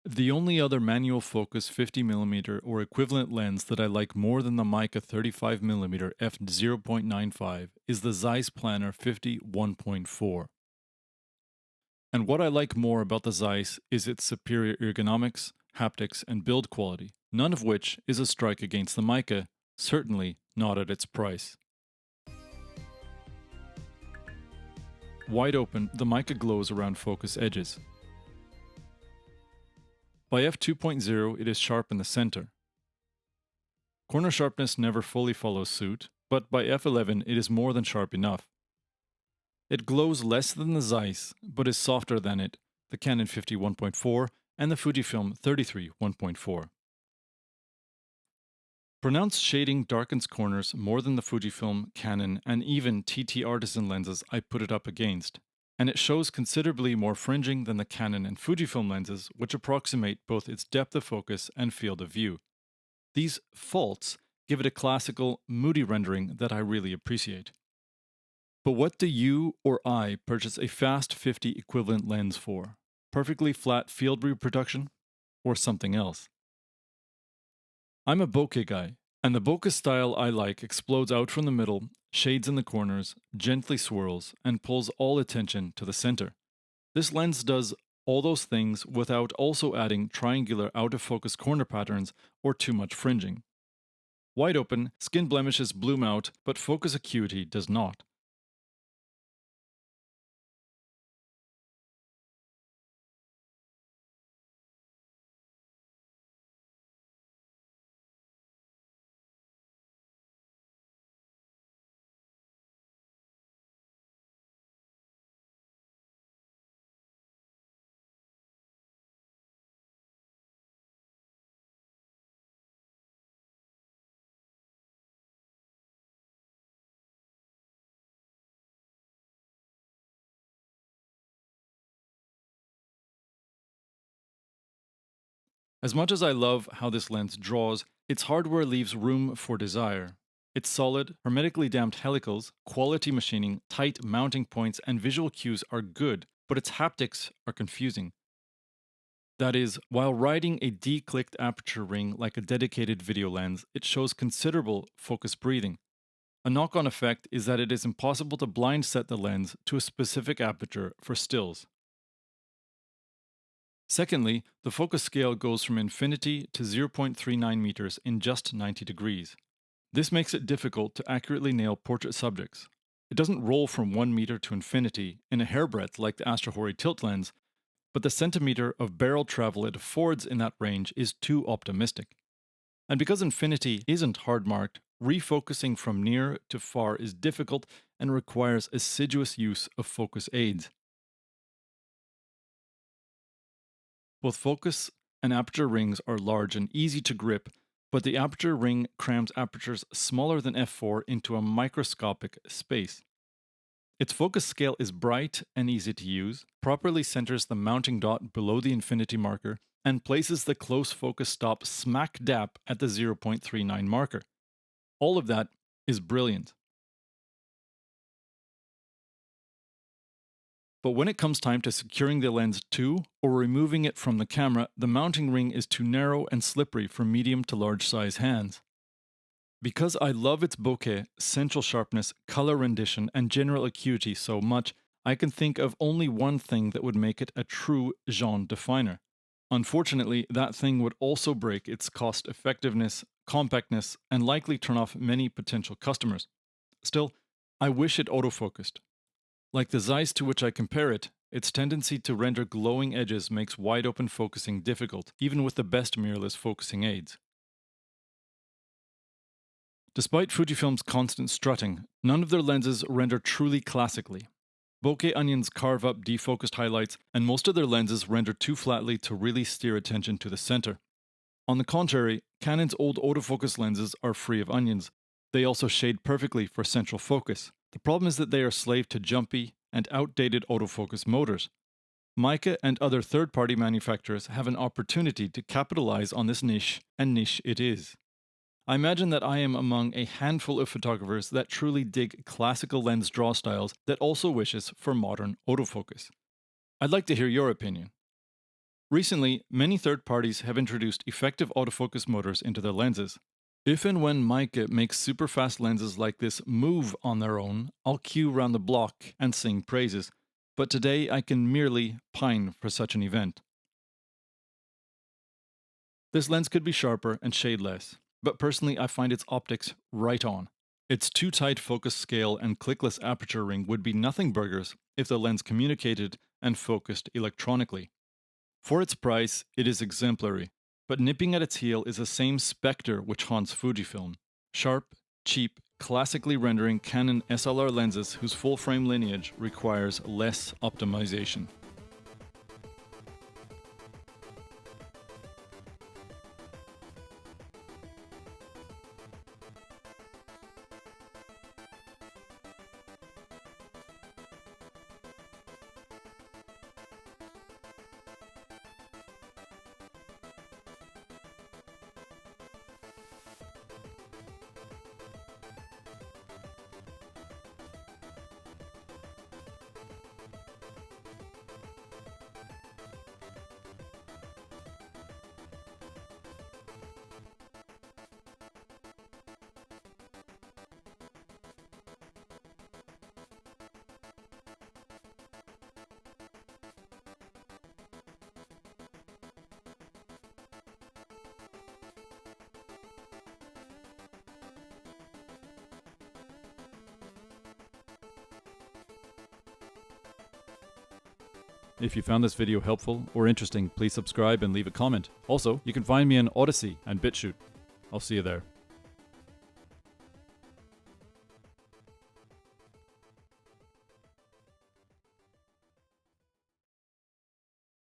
The only other manual focus 50mm or equivalent lens that I like more than the Meike 35mm f0.95 is the Zeiss Planner 50 1.4. And what I like more about the Zeiss is its superior ergonomics, haptics, and build quality, none of which is a strike against the Meike, certainly not at its price. Wide open, the Meike glows around focus edges. By f2.0, it is sharp in the center. Corner sharpness never fully follows suit, but by f11 it is more than sharp enough. It glows less than the Zeiss, but is softer than it, the Canon 50 1.4 and the Fujifilm 33 1.4. Pronounced shading darkens corners more than the Fujifilm, Canon, and even TT Artisan lenses I put it up against, and it shows considerably more fringing than the Canon and Fujifilm lenses, which approximate both its depth of focus and field of view. These faults give it a classical, moody rendering that I really appreciate. But what do you or I purchase a fast 50 equivalent lens for? Perfectly flat field reproduction? Or something else? I'm a bokeh guy, and the bokeh style I like explodes out from the middle, shades in the corners, gently swirls, and pulls all attention to the center. This lens does all those things without also adding triangular out-of-focus corner patterns or too much fringing. Wide open, skin blemishes bloom out, but focus acuity does not. As much as I love how this lens draws, its hardware leaves room for desire. Its solid, hermetically damped helicals, quality machining, tight mounting points, and visual cues are good, but its haptics are confusing. That is, while riding a declicked aperture ring like a dedicated video lens, it shows considerable focus breathing. A knock-on effect is that it is impossible to blind set the lens to a specific aperture for stills. Secondly, the focus scale goes from infinity to 0.39 meters in just 90 degrees. This makes it difficult to accurately nail portrait subjects. It doesn't roll from 1 meter to infinity in a hairbreadth like the Astra Hori tilt lens, but the centimeter of barrel travel it affords in that range is too optimistic. And because infinity isn't hard marked, refocusing from near to far is difficult and requires assiduous use of focus aids. Both focus and aperture rings are large and easy to grip, but the aperture ring crams apertures smaller than f4 into a microscopic space. Its focus scale is bright and easy to use, properly centers the mounting dot below the infinity marker, and places the close focus stop smack dab at the 0.39 marker. All of that is brilliant. But when it comes time to securing the lens to or removing it from the camera, the mounting ring is too narrow and slippery for medium to large size hands. Because I love its bokeh, central sharpness, color rendition, and general acuity so much, I can think of only one thing that would make it a true genre definer. Unfortunately, that thing would also break its cost effectiveness, compactness, and likely turn off many potential customers. Still, I wish it autofocused. Like the Zeiss to which I compare it, its tendency to render glowing edges makes wide-open focusing difficult, even with the best mirrorless focusing aids. Despite Fujifilm's constant strutting, none of their lenses render truly classically. Bokeh onions carve up defocused highlights, and most of their lenses render too flatly to really steer attention to the center. On the contrary, Canon's old autofocus lenses are free of onions. They also shade perfectly for central focus. The problem is that they are slave to jumpy and outdated autofocus motors. Meike and other third-party manufacturers have an opportunity to capitalize on this niche, and niche it is. I imagine that I am among a handful of photographers that truly dig classical lens draw styles that also wishes for modern autofocus. I'd like to hear your opinion. Recently, many third parties have introduced effective autofocus motors into their lenses. If and when Meike makes super fast lenses like this move on their own, I'll queue round the block and sing praises, but today I can merely pine for such an event. This lens could be sharper and shade less, but personally I find its optics right on. Its too tight focus scale and clickless aperture ring would be nothing burgers if the lens communicated and focused electronically. For its price, it is exemplary, but nipping at its heel is the same spectre which haunts Fujifilm. Sharp, cheap, classically rendering Canon SLR lenses whose full frame lineage requires less optimization. If you found this video helpful or interesting, please subscribe and leave a comment. Also, you can find me on Odyssey and BitChute. I'll see you there.